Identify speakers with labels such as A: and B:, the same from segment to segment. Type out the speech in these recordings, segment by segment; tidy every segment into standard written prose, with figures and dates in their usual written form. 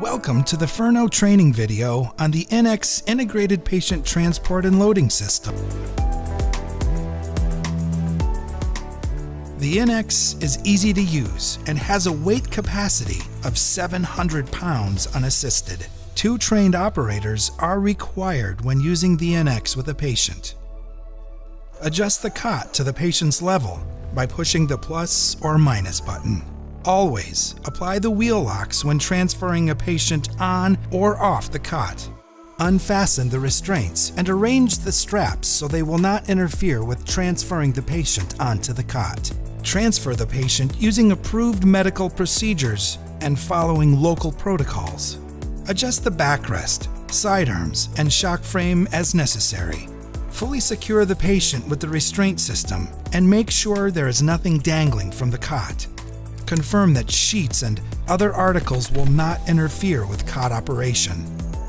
A: Welcome to the Furno training video on the iNX Integrated Patient Transport and Loading System. The iNX is easy to use and has a weight capacity of 700 pounds unassisted. 2 trained operators are required when using the iNX with a patient. Adjust the cot to the patient's level by pushing the plus or minus button. Always apply the wheel locks when transferring a patient on or off the cot. Unfasten the restraints and arrange the straps so they will not interfere with transferring the patient onto the cot. Transfer the patient using approved medical procedures and following local protocols. Adjust the backrest, side arms, and shock frame as necessary. Fully secure the patient with the restraint system and make sure there is nothing dangling from the cot. Confirm that sheets and other articles will not interfere with cot operation.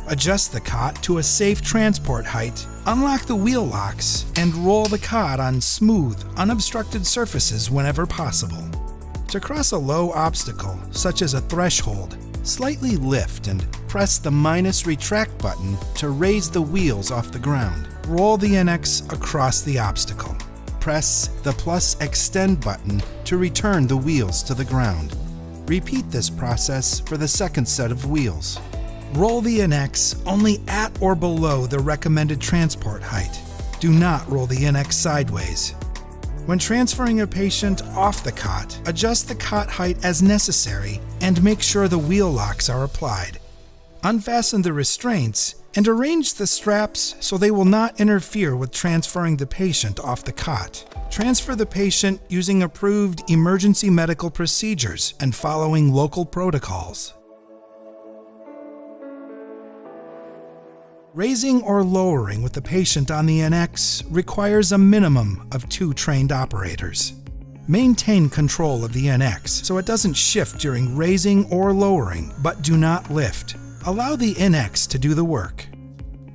A: Adjust the cot to a safe transport height, unlock the wheel locks, and roll the cot on smooth, unobstructed surfaces whenever possible. To cross a low obstacle, such as a threshold, slightly lift and press the minus retract button to raise the wheels off the ground. Roll the iNX across the obstacle. Press the plus extend button to return the wheels to the ground. Repeat this process for the second set of wheels. Roll the iNX only at or below the recommended transport height. Do not roll the iNX sideways. When transferring a patient off the cot, adjust the cot height as necessary and make sure the wheel locks are applied. Unfasten the restraints and arrange the straps so they will not interfere with transferring the patient off the cot. Transfer the patient using approved emergency medical procedures and following local protocols. Raising or lowering with the patient on the iNX requires a minimum of 2 trained operators. Maintain control of the iNX so it doesn't shift during raising or lowering, but do not lift. Allow the iNX to do the work.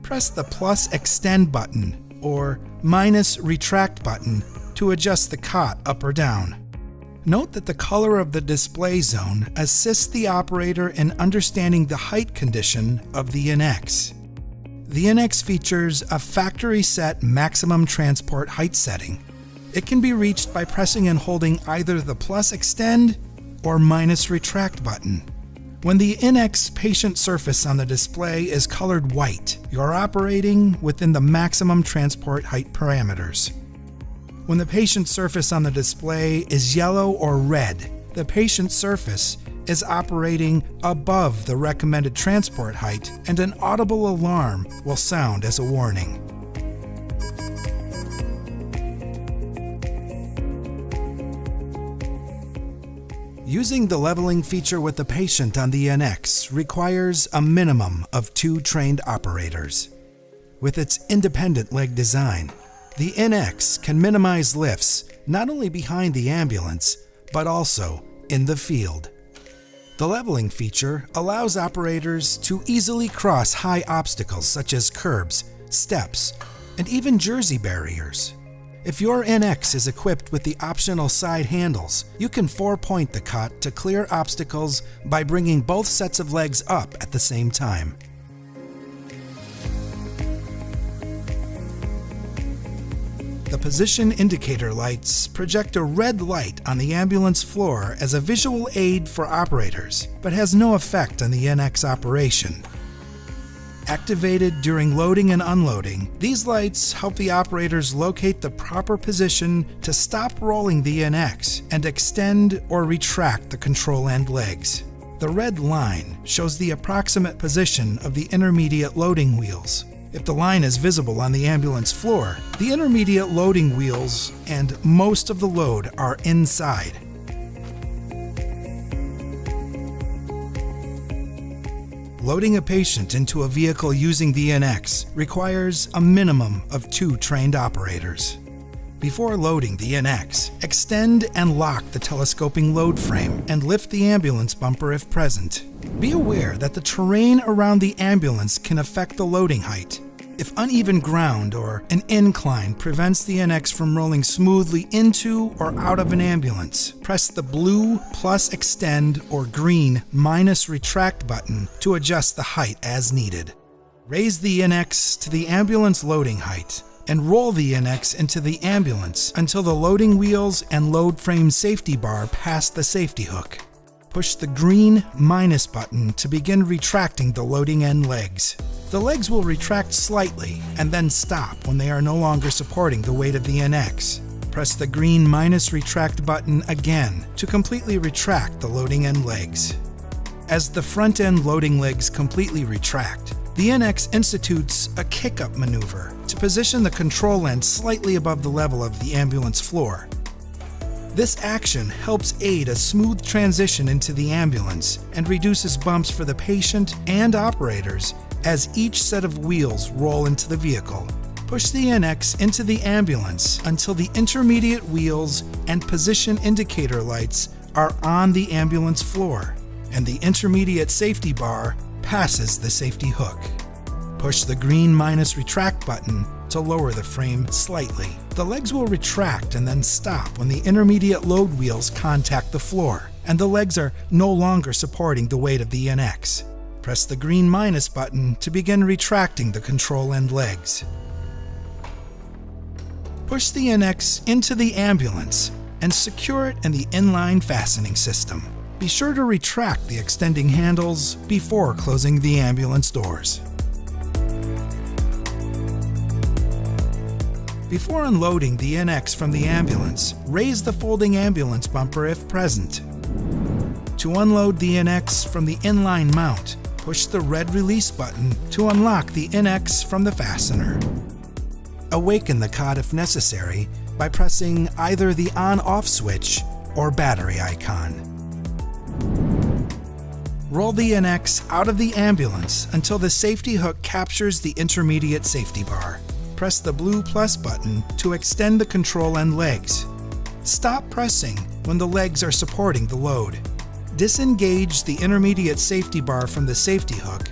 A: Press the plus extend button or minus retract button to adjust the cot up or down. Note that the color of the display zone assists the operator in understanding the height condition of the iNX. The iNX features a factory set maximum transport height setting. It can be reached by pressing and holding either the plus extend or minus retract button. When the iNX patient surface on the display is colored white, you're operating within the maximum transport height parameters. When the patient surface on the display is yellow or red, the patient surface is operating above the recommended transport height, and an audible alarm will sound as a warning. Using the leveling feature with the patient on the iNX requires a minimum of 2 trained operators. With its independent leg design, the iNX can minimize lifts not only behind the ambulance, but also in the field. The leveling feature allows operators to easily cross high obstacles such as curbs, steps, and even jersey barriers. If your iNX is equipped with the optional side handles, you can 4-point the cot to clear obstacles by bringing both sets of legs up at the same time. The position indicator lights project a red light on the ambulance floor as a visual aid for operators, but has no effect on the iNX operation. Activated during loading and unloading, these lights help the operators locate the proper position to stop rolling the iNX and extend or retract the control end legs. The red line shows the approximate position of the intermediate loading wheels. If the line is visible on the ambulance floor, the intermediate loading wheels and most of the load are inside. Loading a patient into a vehicle using the iNX requires a minimum of 2 trained operators. Before loading the iNX, extend and lock the telescoping load frame and lift the ambulance bumper if present. Be aware that the terrain around the ambulance can affect the loading height. If uneven ground or an incline prevents the iNX from rolling smoothly into or out of an ambulance, press the blue plus extend or green minus retract button to adjust the height as needed. Raise the iNX to the ambulance loading height and roll the iNX into the ambulance until the loading wheels and load frame safety bar pass the safety hook. Push the green minus button to begin retracting the loading end legs. The legs will retract slightly and then stop when they are no longer supporting the weight of the iNX. Press the green minus retract button again to completely retract the loading end legs. As the front end loading legs completely retract, the iNX institutes a kick-up maneuver to position the control end slightly above the level of the ambulance floor. This action helps aid a smooth transition into the ambulance and reduces bumps for the patient and operators as each set of wheels roll into the vehicle. Push the iNX into the ambulance until the intermediate wheels and position indicator lights are on the ambulance floor, and the intermediate safety bar passes the safety hook. Push the green minus retract button to lower the frame slightly. The legs will retract and then stop when the intermediate load wheels contact the floor, and the legs are no longer supporting the weight of the iNX. Press the green minus button to begin retracting the control end legs. Push the iNX into the ambulance and secure it in the inline fastening system. Be sure to retract the extending handles before closing the ambulance doors. Before unloading the iNX from the ambulance, raise the folding ambulance bumper if present. To unload the iNX from the inline mount, push the red release button to unlock the iNX from the fastener. Awaken the cot if necessary by pressing either the on-off switch or battery icon. Roll the iNX out of the ambulance until the safety hook captures the intermediate safety bar. Press the blue plus button to extend the control end legs. Stop pressing when the legs are supporting the load. Disengage the intermediate safety bar from the safety hook.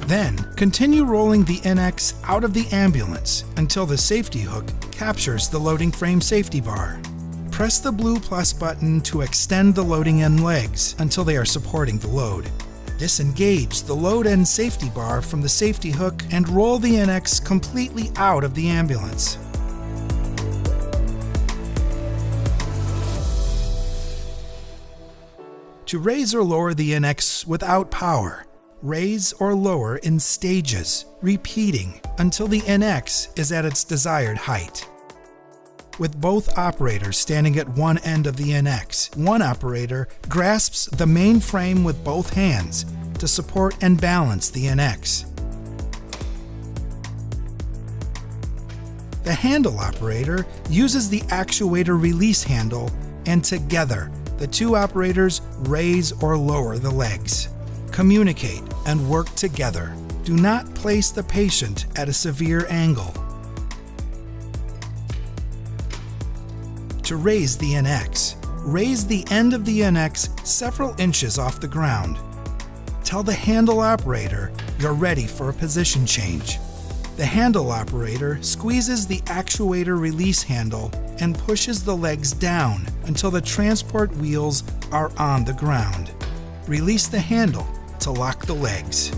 A: Then, continue rolling the iNX out of the ambulance until the safety hook captures the loading frame safety bar. Press the blue plus button to extend the loading end legs until they are supporting the load. Disengage the load end safety bar from the safety hook and roll the iNX completely out of the ambulance. To raise or lower the iNX without power, raise or lower in stages, repeating until the iNX is at its desired height. With both operators standing at one end of the iNX, one operator grasps the main frame with both hands to support and balance the iNX. The handle operator uses the actuator release handle, and together, the two operators raise or lower the legs. Communicate and work together. Do not place the patient at a severe angle. To raise the iNX, raise the end of the iNX several inches off the ground. Tell the handle operator you're ready for a position change. The handle operator squeezes the actuator release handle and pushes the legs down until the transport wheels are on the ground. Release the handle to lock the legs.